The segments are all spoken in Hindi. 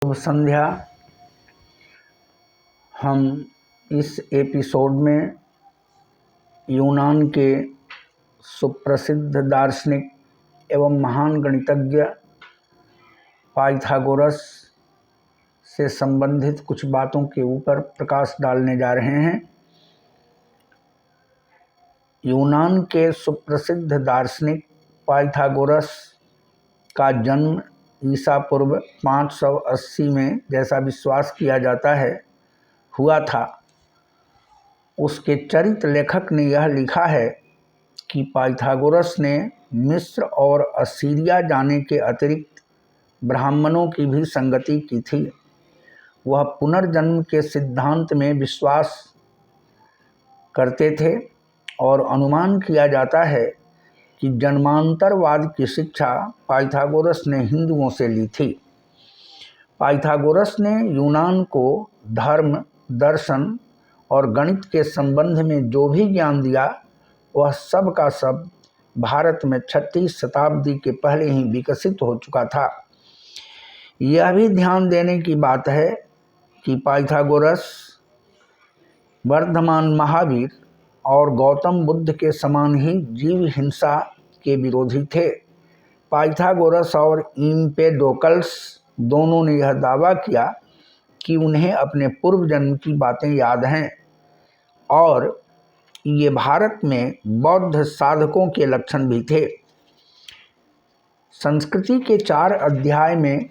शुभ संध्या। हम इस एपिसोड में यूनान के सुप्रसिद्ध दार्शनिक एवं महान गणितज्ञ पाइथागोरस से संबंधित कुछ बातों के ऊपर प्रकाश डालने जा रहे हैं। यूनान के सुप्रसिद्ध दार्शनिक पाइथागोरस का जन्म ईसा पूर्व 580 में, जैसा विश्वास किया जाता है, हुआ था। उसके चरित्र लेखक ने यह लिखा है कि पाइथागोरस ने मिस्र और असीरिया जाने के अतिरिक्त ब्राह्मणों की भी संगति की थी। वह पुनर्जन्म के सिद्धांत में विश्वास करते थे और अनुमान किया जाता है कि जन्मांतरवाद की शिक्षा पाइथागोरस ने हिंदुओं से ली थी। पाइथागोरस ने यूनान को धर्म, दर्शन और गणित के संबंध में जो भी ज्ञान दिया, वह सब का सब भारत में 6वीं शताब्दी के पहले ही विकसित हो चुका था। यह भी ध्यान देने की बात है कि पाइथागोरस वर्धमान महावीर और गौतम बुद्ध के समान ही जीव हिंसा के विरोधी थे। पाइथागोरस और एम्पेडोकल्स दोनों ने यह दावा किया कि उन्हें अपने पूर्व जन्म की बातें याद हैं और ये भारत में बौद्ध साधकों के लक्षण भी थे। संस्कृति के 4 अध्याय में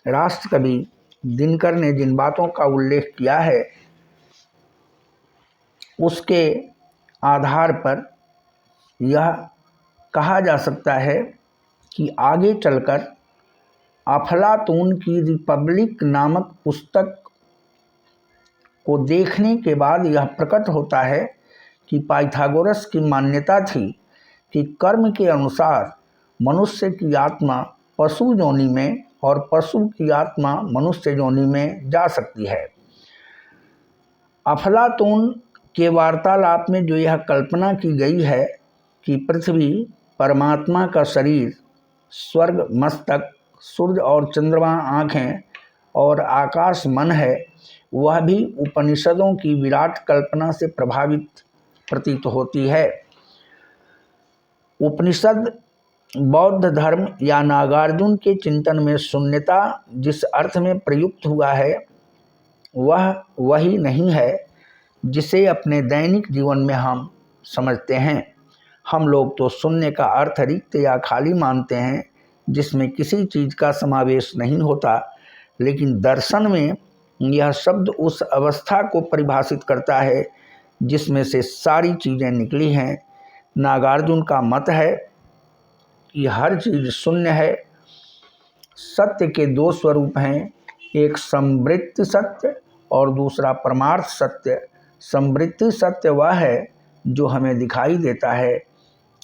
राष्ट्रकवि दिनकर ने जिन बातों का उल्लेख किया है, उसके आधार पर यह कहा जा सकता है कि आगे चलकर अफलातून की रिपब्लिक नामक पुस्तक को देखने के बाद यह प्रकट होता है कि पाइथागोरस की मान्यता थी कि कर्म के अनुसार मनुष्य की आत्मा पशु योनि में और पशु की आत्मा मनुष्य योनि में जा सकती है। अफलातून के वार्तालाप में जो यह कल्पना की गई है कि पृथ्वी परमात्मा का शरीर, स्वर्ग मस्तक, सूर्य और चंद्रमा आँखें और आकाश मन है, वह भी उपनिषदों की विराट कल्पना से प्रभावित प्रतीत होती है। उपनिषद बौद्ध धर्म या नागार्जुन के चिंतन में शून्यता जिस अर्थ में प्रयुक्त हुआ है, वह वही नहीं है जिसे अपने दैनिक जीवन में हम समझते हैं। हम लोग तो शून्य का अर्थ रिक्त या खाली मानते हैं, जिसमें किसी चीज़ का समावेश नहीं होता, लेकिन दर्शन में यह शब्द उस अवस्था को परिभाषित करता है जिसमें से सारी चीज़ें निकली हैं। नागार्जुन का मत है कि हर चीज़ शून्य है। सत्य के 2 स्वरूप हैं, एक संवृत्ति सत्य और दूसरा परमार्थ सत्य। संवृत्ति सत्य वह है जो हमें दिखाई देता है,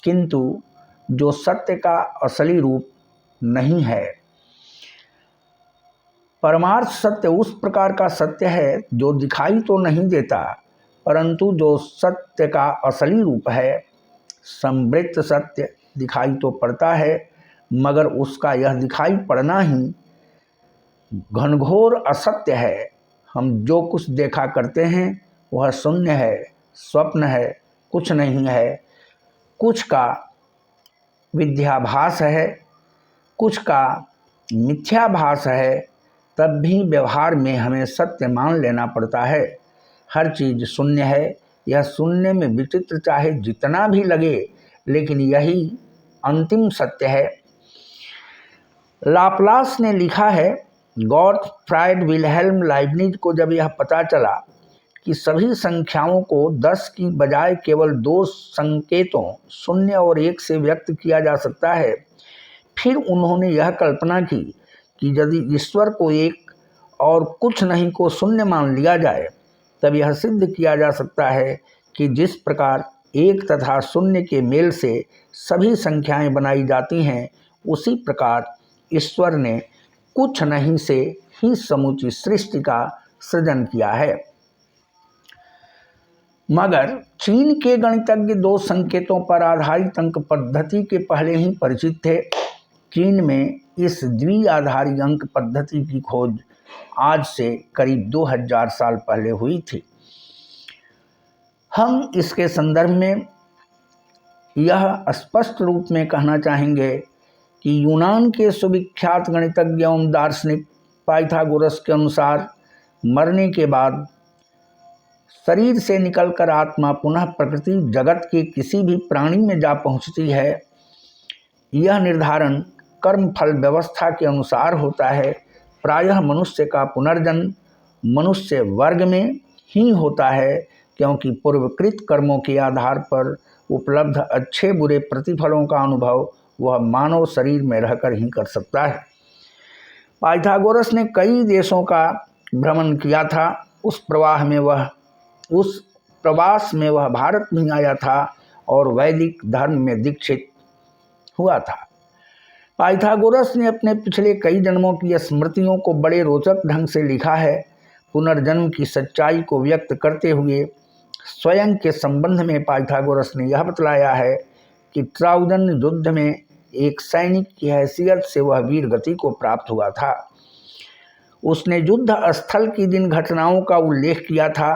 किंतु जो सत्य का असली रूप नहीं है। परमार्थ सत्य उस प्रकार का सत्य है जो दिखाई तो नहीं देता, परंतु जो सत्य का असली रूप है। संवृत्त सत्य दिखाई तो पड़ता है, मगर उसका यह दिखाई पड़ना ही घनघोर असत्य है। हम जो कुछ देखा करते हैं वह शून्य है, स्वप्न है, कुछ नहीं है। कुछ का विद्याभास है, कुछ का मिथ्याभास है, तब भी व्यवहार में हमें सत्य मान लेना पड़ता है। हर चीज़ शून्य है। यह सुनने में विचित्र चाहे जितना भी लगे, लेकिन यही अंतिम सत्य है। लाप्लास ने लिखा है, गॉटफ्राइड विल्हेल्म लाइबनिज को जब यह पता चला कि सभी संख्याओं को 10 की बजाय केवल 2 संकेतों 0 और 1 से व्यक्त किया जा सकता है, फिर उन्होंने यह कल्पना की कि यदि ईश्वर को एक और कुछ नहीं को शून्य मान लिया जाए, तब यह सिद्ध किया जा सकता है कि जिस प्रकार 1 तथा 0 के मेल से सभी संख्याएं बनाई जाती हैं, उसी प्रकार ईश्वर ने कुछ नहीं से ही समूची सृष्टि का सृजन किया है। मगर चीन के गणितज्ञ 2 संकेतों पर आधारित अंक पद्धति के पहले ही परिचित थे। चीन में इस द्विआधारी अंक पद्धति की खोज आज से करीब 2000 साल पहले हुई थी। हम इसके संदर्भ में यह स्पष्ट रूप में कहना चाहेंगे कि यूनान के सुविख्यात गणितज्ञ एवं दार्शनिक पाइथागोरस के अनुसार मरने के बाद शरीर से निकलकर आत्मा पुनः प्रकृति जगत के किसी भी प्राणी में जा पहुंचती है। यह निर्धारण कर्म फल व्यवस्था के अनुसार होता है। प्रायः मनुष्य का पुनर्जन्म मनुष्य वर्ग में ही होता है, क्योंकि पूर्वकृत कर्मों के आधार पर उपलब्ध अच्छे बुरे प्रतिफलों का अनुभव वह मानव शरीर में रहकर ही कर सकता है। पाइथागोरस ने कई देशों का भ्रमण किया था। उस प्रवास में वह भारत भी आया था और वैदिक धर्म में दीक्षित हुआ था। पाइथागोरस ने अपने पिछले कई जन्मों की स्मृतियों को बड़े रोचक ढंग से लिखा है। पुनर्जन्म की सच्चाई को व्यक्त करते हुए स्वयं के संबंध में पाइथागोरस ने यह बतलाया है कि ट्राउजन युद्ध में एक सैनिक की हैसियत से वह वीर गति को प्राप्त हुआ था। उसने युद्ध स्थल की जिन घटनाओं का उल्लेख किया था,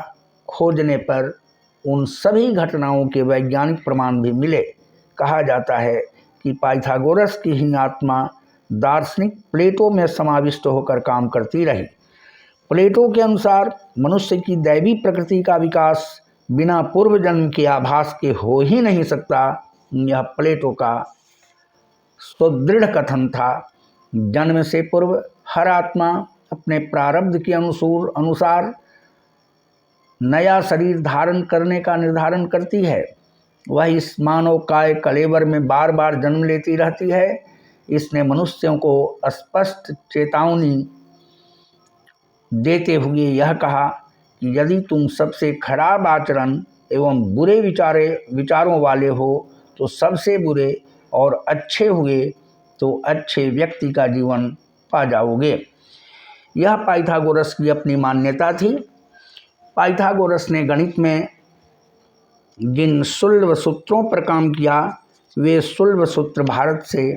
खोजने पर उन सभी घटनाओं के वैज्ञानिक प्रमाण भी मिले। कहा जाता है कि पाइथागोरस की ही आत्मा दार्शनिक प्लेटो में समाविष्ट होकर काम करती रही। प्लेटो के अनुसार मनुष्य की दैवी प्रकृति का विकास बिना पूर्व जन्म के आभास के हो ही नहीं सकता। यह प्लेटो का सुदृढ़ कथन था। जन्म से पूर्व हर आत्मा अपने प्रारब्ध के अनुसार नया शरीर धारण करने का निर्धारण करती है। वह इस मानव काय कलेवर में बार बार जन्म लेती रहती है। इसने मनुष्यों को स्पष्ट चेतावनी देते हुए यह कहा कि यदि तुम सबसे खराब आचरण एवं बुरे विचारों वाले हो तो सबसे बुरे, और अच्छे हुए तो अच्छे व्यक्ति का जीवन पा जाओगे। यह पाइथागोरस की अपनी मान्यता थी। पाइथागोरस ने गणित में जिन सुलभ सूत्रों पर काम किया, वे सुलभ सूत्र भारत से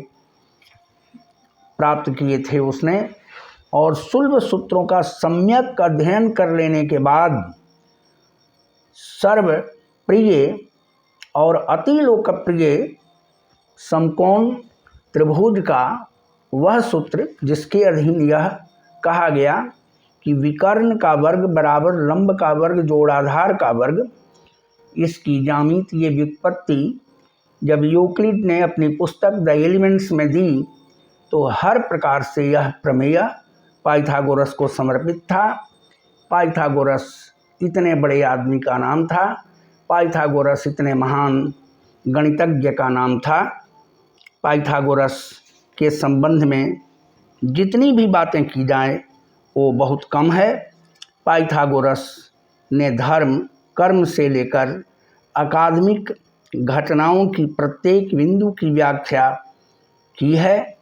प्राप्त किए थे उसने, और सुलभ सूत्रों का सम्यक अध्ययन कर लेने के बाद सर्वप्रिय और अति लोकप्रिय समकोण त्रिभुज का वह सूत्र जिसके अधीन यह कहा गया कि विकर्ण का वर्ग बराबर लंब का वर्ग जोड़ आधार का वर्ग, इसकी ज्यामितीय व्युत्पत्ति जब यूक्लिड ने अपनी पुस्तक द एलिमेंट्स में दी तो हर प्रकार से यह प्रमेय पाइथागोरस को समर्पित था। पाइथागोरस इतने बड़े आदमी का नाम था। पाइथागोरस इतने महान गणितज्ञ का नाम था। पाइथागोरस के संबंध में जितनी भी बातें की जाएं वो बहुत कम है। पाइथागोरस ने धर्म कर्म से लेकर अकादमिक घटनाओं की प्रत्येक बिंदु की व्याख्या की है,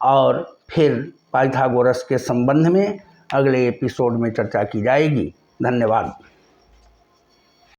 और फिर पाइथागोरस के संबंध में अगले एपिसोड में चर्चा की जाएगी। धन्यवाद।